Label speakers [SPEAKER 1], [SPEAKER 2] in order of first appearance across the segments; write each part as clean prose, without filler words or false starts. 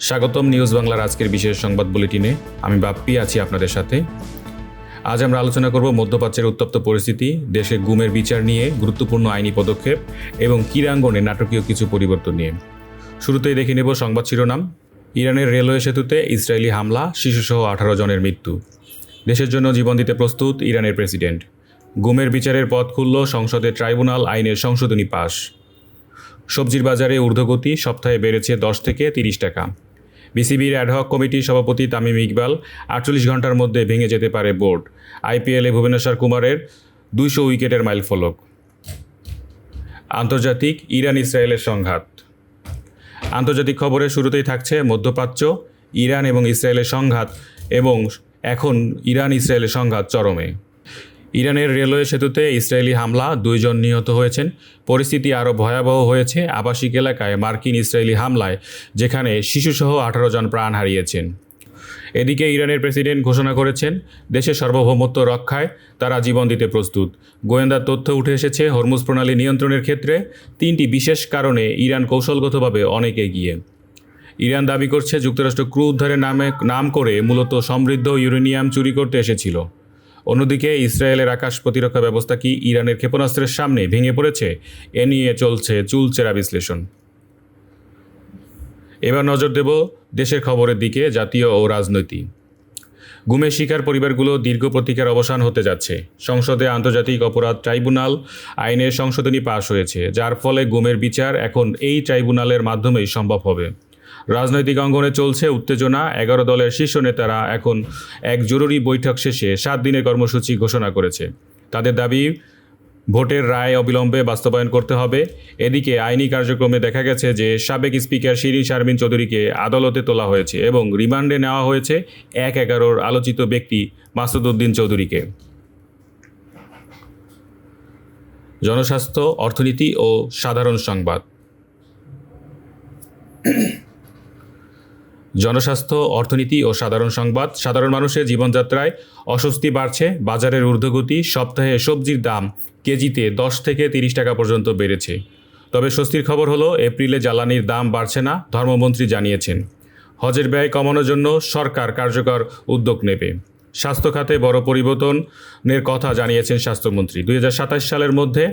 [SPEAKER 1] স্বাগতম নিউজ বাংলার আজকের বিশেষ সংবাদ বুলেটিনে। আমি বাপ্পি আছি আপনাদের সাথে। আজ আমরা আলোচনা করব মধ্যপ্রাচ্যের উত্তপ্ত পরিস্থিতি, দেশে গুমের বিচার নিয়ে গুরুত্বপূর্ণ আইনি পদক্ষেপ এবং ক্রীড়াঙ্গনে নাটকীয় কিছু পরিবর্তন নিয়ে। শুরুতেই দেখে নেব সংবাদ শিরোনাম। ইরানের রেলওয়ে সেতুতে ইসরায়েলি হামলা, শিশুসহ 18 জনের মৃত্যু। দেশের জন্য জীবন দিতে প্রস্তুত ইরানের প্রেসিডেন্ট। গুমের বিচারের পথ খুলল সংসদে ট্রাইব্যুনাল আইনের সংশোধনী পাস। সবজির বাজারে ঊর্ধ্বগতি, সপ্তাহে বেড়েছে 10 থেকে 30 টাকা। বিসিবির অ্যাডহক কমিটির সভাপতি তামিম ইকবাল, 48 ঘন্টার মধ্যে ভেঙে যেতে পারে বোর্ড। আইপিএলে ভুবনেশ্বর কুমারের 200 উইকেটের মাইলফলক। আন্তর্জাতিক ইরান ইসরায়েলের সংঘাত। আন্তর্জাতিক খবরে শুরুতেই থাকছে মধ্যপ্রাচ্য, ইরান এবং ইসরায়েলের সংঘাত, এবং এখন ইরান ইসরায়েলের সংঘাত চরমে। ইরানের রেলওয়ে সেতুতে ইসরায়েলি হামলা, 2 জন নিহত হয়েছেন। পরিস্থিতি আরও ভয়াবহ হয়েছে আবাসিক এলাকায় মার্কিন ইসরায়েলি হামলায়, যেখানে শিশুসহ 18 জন প্রাণ হারিয়েছেন। এদিকে ইরানের প্রেসিডেন্ট ঘোষণা করেছেন দেশের সার্বভৌমত্ব রক্ষায় তারা জীবন দিতে প্রস্তুত। গোয়েন্দা তথ্য উঠে এসেছে হরমুজ প্রণালী নিয়ন্ত্রণের ক্ষেত্রে 3টি বিশেষ কারণে ইরান কৌশলগতভাবে অনেক এগিয়ে। ইরান দাবি করছে যুক্তরাষ্ট্র ক্রু উদ্ধারের নাম করে মূলত সমৃদ্ধ ইউরেনিয়াম চুরি করতে এসেছিল। অন্যদিকে ইসরায়েলের আকাশ প্রতিরক্ষা ব্যবস্থা কি ইরানের ক্ষেপণাস্ত্রের সামনে ভেঙে পড়েছে? এ নিয়ে চলছে চুলচেরা বিশ্লেষণ। এবার নজর দেব দেশের খবরের দিকে, জাতীয় ও রাজনৈতিক। গুমের শিকার পরিবারগুলো দীর্ঘ প্রতীক্ষার অবসান হতে যাচ্ছে। সংসদে আন্তর্জাতিক অপরাধ ট্রাইব্যুনাল আইনের সংশোধনী পাশ হয়েছে, যার ফলে গুমের বিচার এখন এই ট্রাইব্যুনালের মাধ্যমেই সম্ভব হবে। রাজনৈতিক অঙ্গনে চলছে উত্তেজনা। 11 দলের শীর্ষ নেতারা এখন এক জরুরি বৈঠক শেষে 7 দিনের কর্মসূচি ঘোষণা করেছে। তাদের দাবি, ভোটের রায় অবিলম্বে বাস্তবায়ন করতে হবে। এদিকে আইনি কার্যক্রমে দেখা গেছে যে সাবেক স্পিকার শিরিন শারমিন চৌধুরীকে আদালতে তোলা হয়েছে এবং রিমান্ডে নেওয়া হয়েছে 1/11 আলোচিত ব্যক্তি মাসুদ উদ্দিন চৌধুরীকে। জনস্বাস্থ্য, অর্থনীতি ও সাধারণ সংবাদ। জনস্বাস্থ্য, অর্থনীতি ও সাধারণ সংবাদ। সাধারণ মানুষের জীবনযাত্রায় অস্বস্তি বাড়ছে, বাজারের ঊর্ধ্বগতি, সপ্তাহে সবজির দাম কেজিতে 10 থেকে 30 টাকা পর্যন্ত বেড়েছে। তবে স্বস্তির খবর হলো এপ্রিলে জ্বালানির দাম বাড়ছে না, ধর্মমন্ত্রী জানিয়েছেন। হজের ব্যয় কমানোর জন্য সরকার কার্যকর উদ্যোগ নেবে। স্বাস্থ্য খাতে বড় পরিবর্তনের কথা জানিয়েছেন স্বাস্থ্যমন্ত্রী। 2027 সালের মধ্যে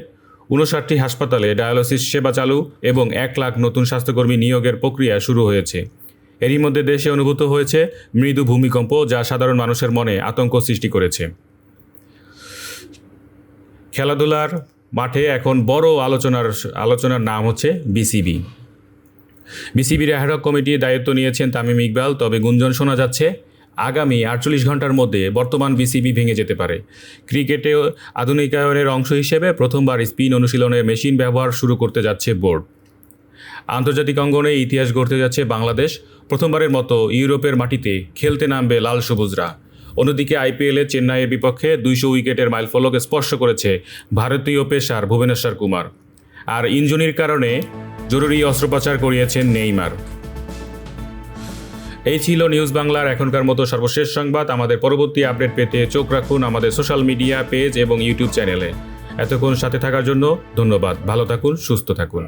[SPEAKER 1] 59টি হাসপাতালে ডায়ালিসিস সেবা চালু এবং 1 লাখ নতুন স্বাস্থ্যকর্মী নিয়োগের প্রক্রিয়া শুরু হয়েছে। এরই মধ্যে দেশে অনুভূত হয়েছে মৃদু ভূমিকম্প, যা সাধারণ মানুষের মনে আতঙ্ক সৃষ্টি করেছে। খেলাধুলার মাঠে এখন বড় আলোচনার নাম হচ্ছে বিসিবি। বিসিবির অ্যাডহক কমিটির দায়িত্ব নিয়েছেন তামিম ইকবাল। তবে গুঞ্জন শোনা যাচ্ছে আগামী 48 ঘন্টার মধ্যে বর্তমান বিসিবি ভেঙে যেতে পারে। ক্রিকেটে আধুনিকায়নের অংশ হিসেবে প্রথমবার স্পিন অনুশীলনের মেশিন ব্যবহার শুরু করতে যাচ্ছে বোর্ড। আন্তর্জাতিক অঙ্গনে ইতিহাস গড়তে যাচ্ছে বাংলাদেশ। প্রথমবারের মতো ইউরোপের মাটিতে খেলতে নামবে লাল সবুজরা। অন্যদিকে আইপিএলে চেন্নাইয়ের বিপক্ষে 200 উইকেটের মাইলফলক স্পর্শ করেছে ভারতীয় পেসার ভুবনেশ্বর কুমার। আর ইনজুরির কারণে জরুরি অস্ত্রোপচার করিয়েছেন নেইমার। এই ছিল নিউজ বাংলার এখনকার মতো সর্বশেষ সংবাদ। আমাদের পরবর্তী আপডেট পেতে চোখ রাখুন আমাদের সোশ্যাল মিডিয়া পেজ এবং ইউটিউব চ্যানেলে। এতক্ষণ সাথে থাকার জন্য ধন্যবাদ। ভালো থাকুন, সুস্থ থাকুন।